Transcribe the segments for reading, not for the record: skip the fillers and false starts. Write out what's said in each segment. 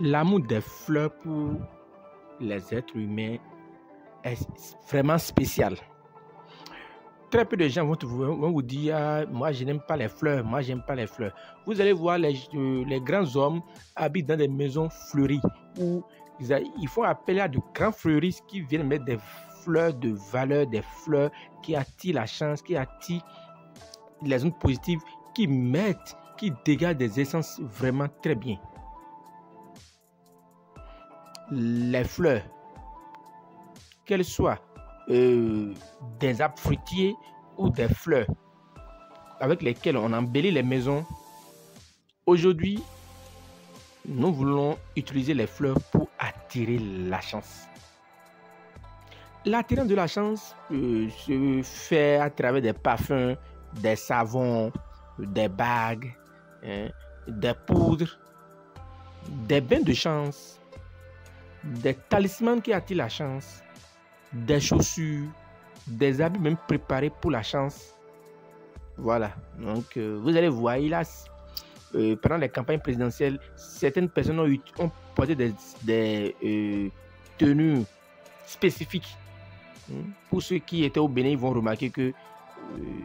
L'amour des fleurs pour les êtres humains est vraiment spécial. Très peu de gens vont vous dire ah, moi je n'aime pas les fleurs, moi j'aime pas les fleurs. Vous allez voir les grands hommes habitent dans des maisons fleuries où ils font appel à de grands fleuristes qui viennent mettre des fleurs de valeur, des fleurs qui attirent la chance, qui attirent les ondes positives, qui dégagent des essences vraiment très bien. Les fleurs, qu'elles soient des arbres fruitiers ou des fleurs avec lesquelles on embellit les maisons. Aujourd'hui, nous voulons utiliser les fleurs pour attirer la chance. L'attirance de la chance se fait à travers des parfums, des savons, des bagues, des poudres, des bains de chance, des talismans qui attirent la chance, des chaussures, des habits même préparés pour la chance. Voilà. Donc, vous allez voir, pendant les campagnes présidentielles, certaines personnes ont porté des tenues spécifiques. Pour ceux qui étaient au Bénin, ils vont remarquer que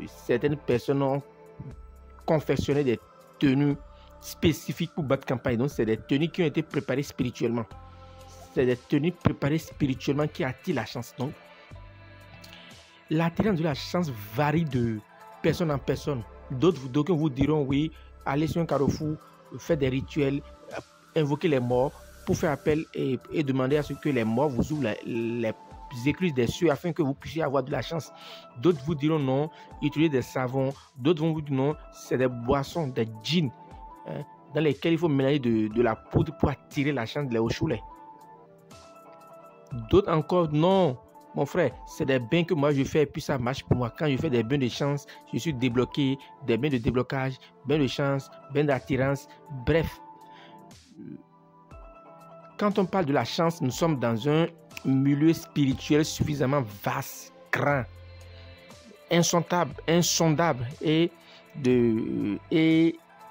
certaines personnes ont confectionné des tenues spécifiques pour battre campagne. Donc, c'est des tenues qui ont été préparées spirituellement. C'est des tenues préparées spirituellement qui attirent la chance. Donc, l'attirance de la chance varie de personne en personne. D'autres vous diront, oui, allez sur un carrefour, faites des rituels, invoquez les morts pour faire appel et demander à ce que les morts vous ouvrent les écluses des cieux afin que vous puissiez avoir de la chance. D'autres vous diront non, utilisez des savons. D'autres vont vous dire non, c'est des boissons, des djinns, dans lesquels il faut mélanger de la poudre pour attirer la chance, les choulets. D'autres encore, non, mon frère, c'est des bains que moi je fais et puis ça marche pour moi. Quand je fais des bains de chance, je suis débloqué, des bains de déblocage, bains de chance, bains d'attirance, bref. Quand on parle de la chance, nous sommes dans un milieu spirituel suffisamment vaste, grand, insondable et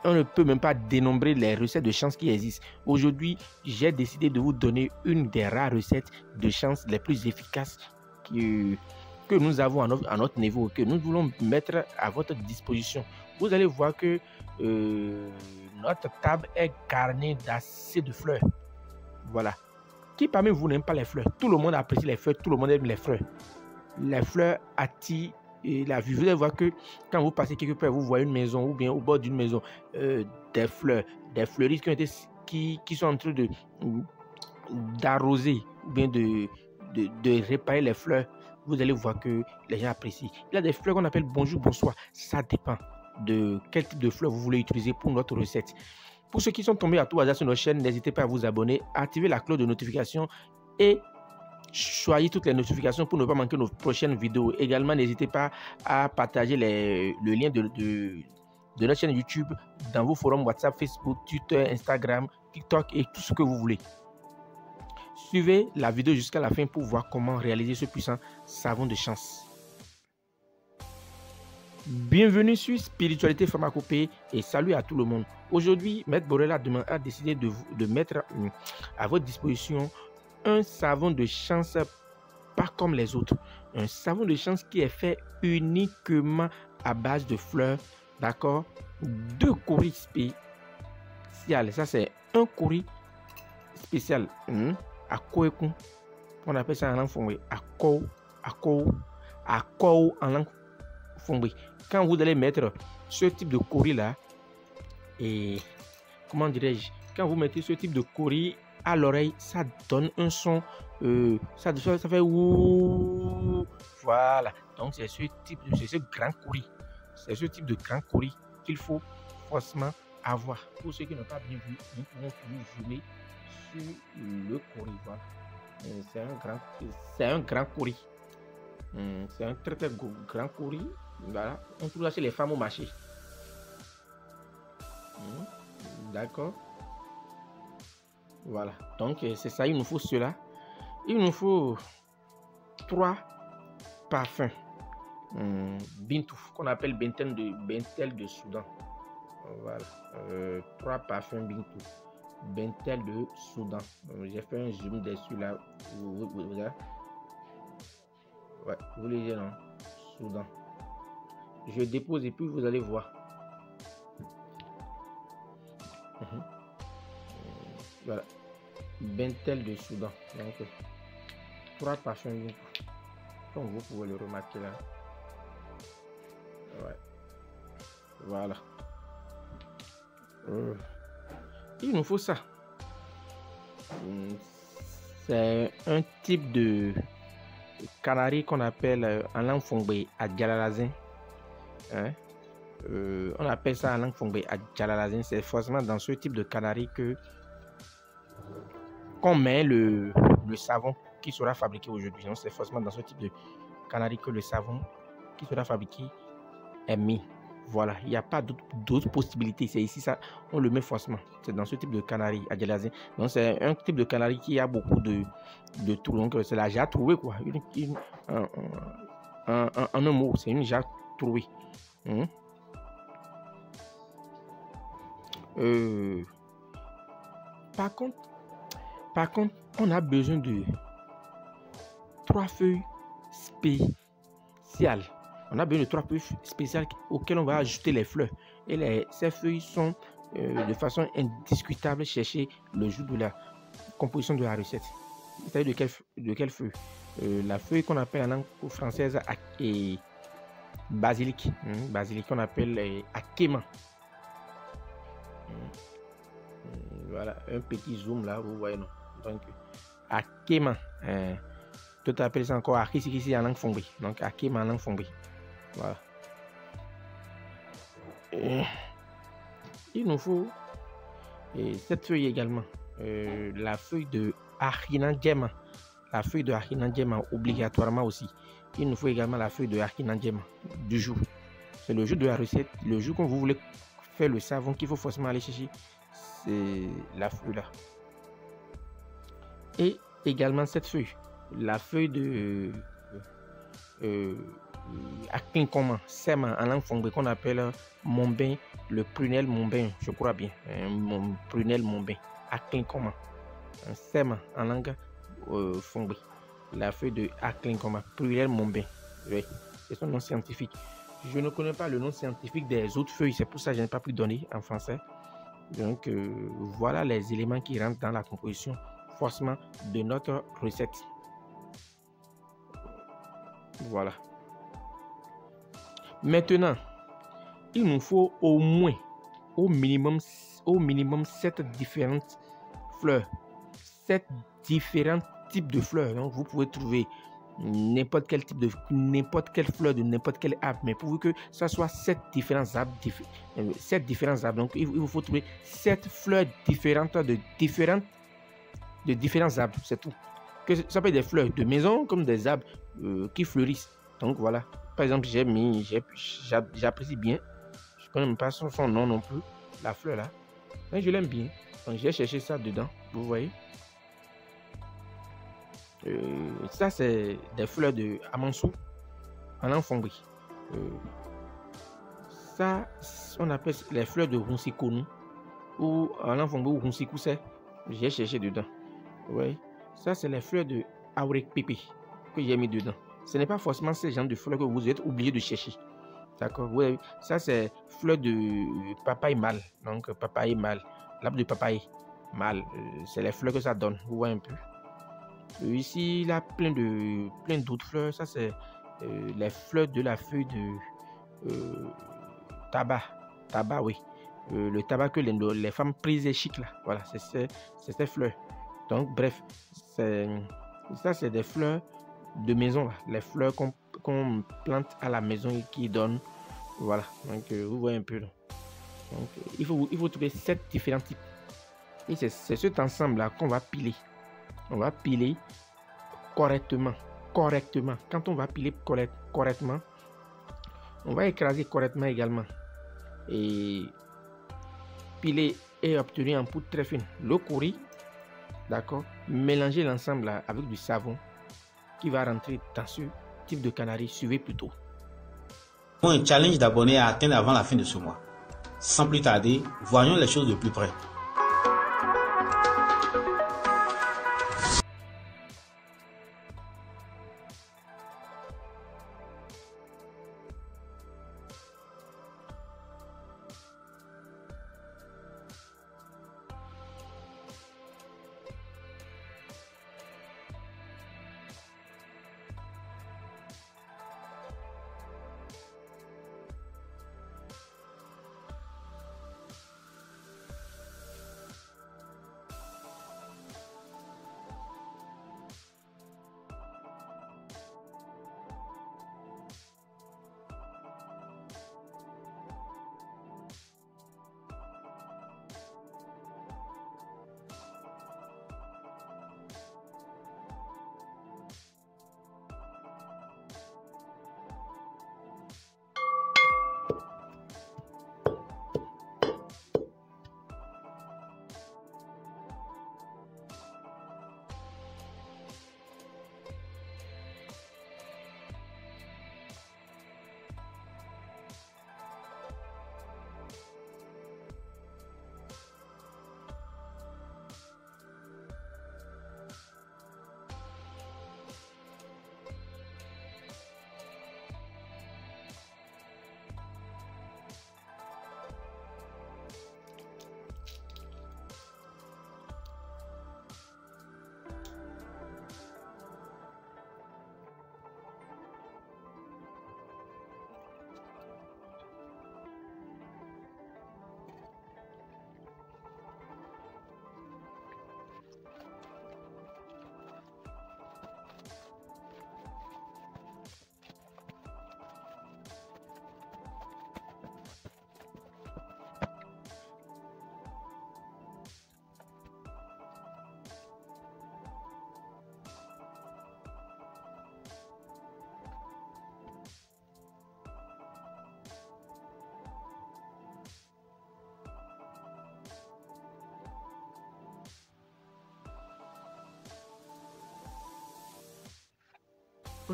on ne peut même pas dénombrer les recettes de chance qui existent. Aujourd'hui, j'ai décidé de vous donner une des rares recettes de chance les plus efficaces que nous avons à notre niveau, que nous voulons mettre à votre disposition. Vous allez voir que notre table est garnie d'assez de fleurs. Voilà. Qui parmi vous n'aime pas les fleurs? Tout le monde apprécie les fleurs, tout le monde aime les fleurs. Les fleurs attirent la vue. Vous allez voir que quand vous passez quelque part, vous voyez une maison ou bien au bord d'une maison, des fleurs, des fleuristes qui sont en train d'arroser ou bien de réparer les fleurs. Vous allez voir que les gens apprécient. Il y a des fleurs qu'on appelle bonjour, bonsoir. Ça dépend de quel type de fleurs vous voulez utiliser pour notre recette. Pour ceux qui sont tombés à tout hasard sur notre chaîne, n'hésitez pas à vous abonner, activer la cloche de notification et choisir toutes les notifications pour ne pas manquer nos prochaines vidéos. Également, n'hésitez pas à partager le lien de notre chaîne YouTube dans vos forums WhatsApp, Facebook, Twitter, Instagram, TikTok et tout ce que vous voulez. Suivez la vidéo jusqu'à la fin pour voir comment réaliser ce puissant savon de chance. Bienvenue sur Spiritualité Pharmacopée et salut à tout le monde. Aujourd'hui, Maître Borel a décidé de mettre à votre disposition un savon de chance pas comme les autres. Un savon de chance qui est fait uniquement à base de fleurs, d'accord? 2 courris spéciales. Ça, c'est un courris spécial à Koeku. On appelle ça en langue fongbe. À Kou en langue fongbe. Quand vous allez mettre ce type de courris là, et comment dirais-je, quand vous mettez ce type de courris à l'oreille, ça donne un son, ça fait ouh, voilà. Donc c'est ce grand courris, c'est ce type de grand courris qu'il faut forcément avoir. Pour ceux qui n'ont pas bien vu, nous pouvons zoomer sur le courris. Voilà. C'est un grand courris. C'est un très grand courris. Voilà, on trouve ça chez les femmes au marché. D'accord. Voilà, donc c'est ça, il nous faut cela. Il nous faut 3 parfums Bintou, qu'on appelle Bentel de Soudan. Voilà, 3 parfums Bintou. Bentel de Soudan. J'ai fait un zoom dessus là. Vous regardez. Ouais, vous lisez non? Soudan. Je dépose et puis vous allez voir. Voilà. Bentel de Soudan. Donc, 3 parfums. Comme vous pouvez le remarquer là. Ouais. Voilà. Il nous faut ça. C'est un type de canari qu'on appelle en langue fongbe Adjalalazin. Hein? On appelle ça en langue fongbe Adjalalazin. C'est forcément dans ce type de canari que qu'on met le savon qui sera fabriqué aujourd'hui. C'est forcément dans ce type de canari que le savon qui sera fabriqué est mis. Voilà, il n'y a pas d'autres possibilités. C'est ici, ça, on le met forcément. C'est dans ce type de canari Adjalalazin. Donc, c'est un type de canari qui a beaucoup de trous. Donc, c'est la jarre trouée, quoi. En un mot, c'est une jarre trouée. Par contre, on a besoin de 3 feuilles spéciales. On a besoin de 3 feuilles spéciales auxquelles on va ajouter les fleurs. Et ces feuilles sont de façon indiscutable chercher le jour de la composition de la recette. Vous savez de quelle feuille? La feuille qu'on appelle en langue française et basilic. Basilic qu'on appelle akema. Voilà, un petit zoom là, vous voyez non. Donc, akema. Tout appelle ça encore akisi en langue fongbe. Donc, akema en langue fongbe. Voilà. Il nous faut cette feuille également. La feuille de Ahinandjema. La feuille de Ahinandjema obligatoirement aussi. Il nous faut également la feuille de Ahinandjema du jour. C'est le jour de la recette. Le jour quand vous voulez faire le savon qu'il faut forcément aller chercher. C'est la feuille là. Et également cette feuille. La feuille de Aklinkoma, Sema en langue fongbe qu'on appelle Mombin, le prunelle Mombin, je crois bien. Mon prunelle Mombin, Aklinkoma, Sema en langue fongbe. La feuille de Aklinkoma, prunelle Mombin, oui, c'est son nom scientifique. Je ne connais pas le nom scientifique des autres feuilles, c'est pour ça que je n'ai pas pu donner en français. Donc voilà les éléments qui rentrent dans la composition forcément de notre recette. Voilà. Maintenant, il nous faut au minimum 7 différentes fleurs. 7 différents types de fleurs. Donc, vous pouvez trouver n'importe quelle fleur de n'importe quel arbre, mais pour que ça soit 7 différents arbres. 7 différents arbres. Donc, il vous faut trouver 7 fleurs différentes de différents arbres. C'est tout. Que ça peut être des fleurs de maison comme des arbres qui fleurissent. Donc voilà. Par exemple, j'apprécie bien. Je ne connais même pas son nom non plus. La fleur là. Mais je l'aime bien. Donc j'ai cherché ça dedans. Vous voyez. Ça c'est des fleurs de Amansou en langue fongbe. Ça on appelle les fleurs de Hunsikonu ou en langue fongbe ou Hunsikou. J'ai cherché dedans. Vous voyez. Ça c'est les fleurs de Aurek Pépé que j'ai mis dedans. Ce n'est pas forcément ce genre de fleurs que vous êtes obligé de chercher. D'accord? Oui, ça c'est fleurs de papaye mâle. Donc papaye mâle. L'arbre de papaye mâle. C'est les fleurs que ça donne. Vous voyez un peu. Ici, il y a plein d'autres fleurs. Ça c'est les fleurs de la feuille de tabac. Tabac, oui. Le tabac que les femmes prises et chic là. Voilà, c'est ces fleurs. Donc bref, ça c'est des fleurs de maison, là. Les fleurs qu'on plante à la maison et qui donnent. Voilà, donc vous voyez un peu là. Donc il faut trouver 7 différents types. Et c'est cet ensemble là qu'on va piler. On va piler correctement. Quand on va piler correctement, on va écraser correctement également. Et piler et obtenir en poudre très fine. Le curry, d'accord, mélanger l'ensemble là avec du savon qui va rentrer dans ce type de canari. Suivez plutôt. Un challenge d'abonnés à atteindre avant la fin de ce mois. Sans plus tarder, voyons les choses de plus près.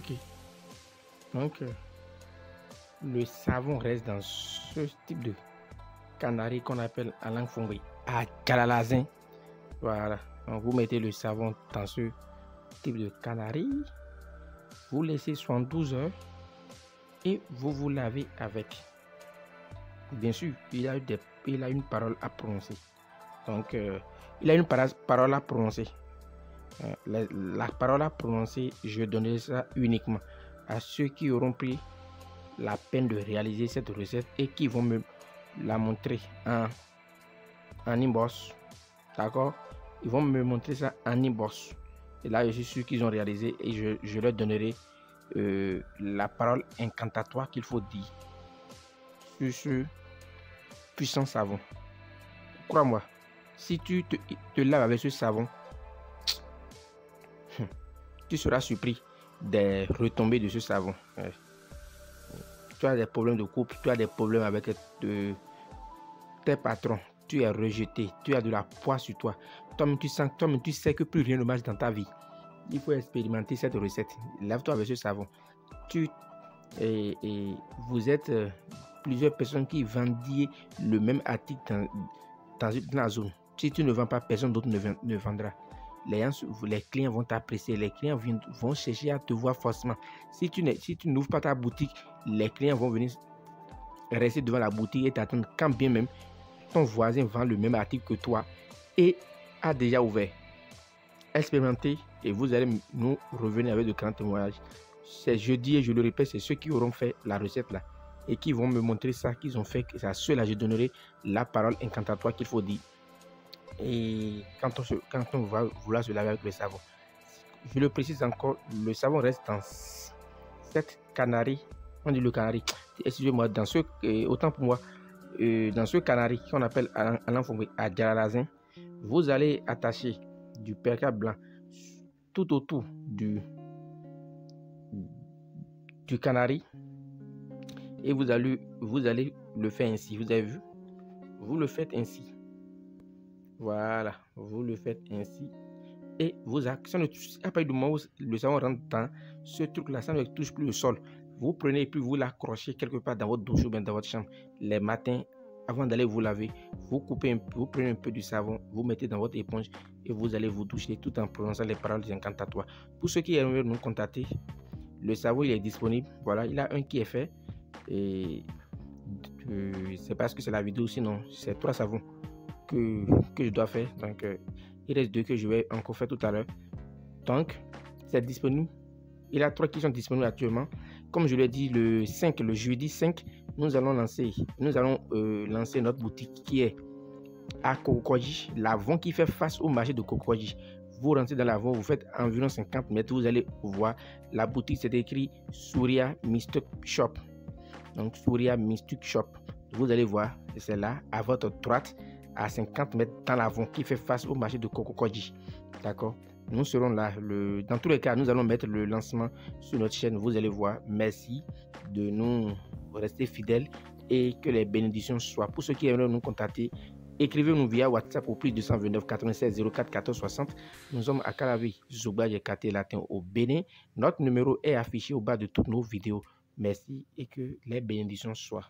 Ok. Donc, le savon reste dans ce type de canari qu'on appelle en langue fongée à galalazin. Voilà. Donc, vous mettez le savon dans ce type de canari. Vous laissez 72 heures et vous vous lavez avec. Bien sûr, il a une parole à prononcer. Donc, il a une parole à prononcer. La parole à prononcer, je donnerai ça uniquement à ceux qui auront pris la peine de réaliser cette recette et qui vont me la montrer en inbox. D'accord? Ils vont me montrer ça en inbox. Et là, je suis sûr qu'ils ont réalisé et je leur donnerai la parole incantatoire qu'il faut dire sur ce puissant savon. Crois-moi, si tu te laves avec ce savon, tu seras surpris des retombées de ce savon. Tu as des problèmes de couple, tu as des problèmes avec tes patrons, tu es rejeté, tu as de la poids sur toi. Toi-même, tu sais que plus rien ne marche dans ta vie. Il faut expérimenter cette recette. Lave-toi avec ce savon. Vous êtes plusieurs personnes qui vendent le même article dans la zone. Si tu ne vends pas, personne d'autre ne vendra. Les clients vont t'apprécier, les clients vont chercher à te voir forcément. Si tu n'ouvres pas ta boutique, les clients vont venir rester devant la boutique et t'attendre quand bien même ton voisin vend le même article que toi et a déjà ouvert. Expérimentez et vous allez nous revenir avec de grands témoignages. C'est jeudi et je le répète, c'est ceux qui auront fait la recette là et qui vont me montrer ça qu'ils ont fait. C'est à ceux-là je donnerai la parole incantatoire qu'il faut dire. Et quand on va vouloir se laver avec le savon, je le précise encore, le savon reste dans cette canari. On dit le canari. Excusez-moi, autant pour moi, dans ce canari qu'on appelle en langue fongée à galalazin, vous allez attacher du perca blanc tout autour du canari et vous allez le faire ainsi. Vous avez vu? Vous le faites ainsi. Voilà, vous le faites ainsi. Et vos actions, à partir du moment où le savon rentre dans ce truc-là, ça ne touche plus le sol. Vous prenez et puis vous l'accrochez quelque part dans votre douche ou bien dans votre chambre. Les matins, avant d'aller vous laver, vous prenez un peu du savon, vous mettez dans votre éponge et vous allez vous doucher tout en prononçant les paroles incantatoires. Pour ceux qui aimeraient nous contacter, le savon il est disponible. Voilà, il a un qui est fait. Et c'est parce que c'est la vidéo, sinon c'est 3 savons que je dois faire. Donc il reste 2 que je vais encore faire tout à l'heure. Donc c'est disponible. Il y a 3 qui sont disponibles actuellement. Comme je l'ai dit, le jeudi 5, nous allons lancer notre boutique qui est à Kokoji, l'avant qui fait face au marché de Kokoji. Vous rentrez dans l'avant, vous faites environ 50 mètres, vous allez voir la boutique, c'est écrit Souria Mystic Shop. Donc Souria Mystic Shop, vous allez voir, c'est là à votre droite, à 50 mètres dans l'avant qui fait face au marché de Kokoji. D'accord? Nous serons là. Dans tous les cas, nous allons mettre le lancement sur notre chaîne. Vous allez voir. Merci de nous rester fidèles et que les bénédictions soient. Pour ceux qui aimeraient nous contacter, écrivez-nous via WhatsApp au plus 229 96 04 14 60. Nous sommes à Calavi, Zouba, Yekate, Latin au Bénin. Notre numéro est affiché au bas de toutes nos vidéos. Merci et que les bénédictions soient.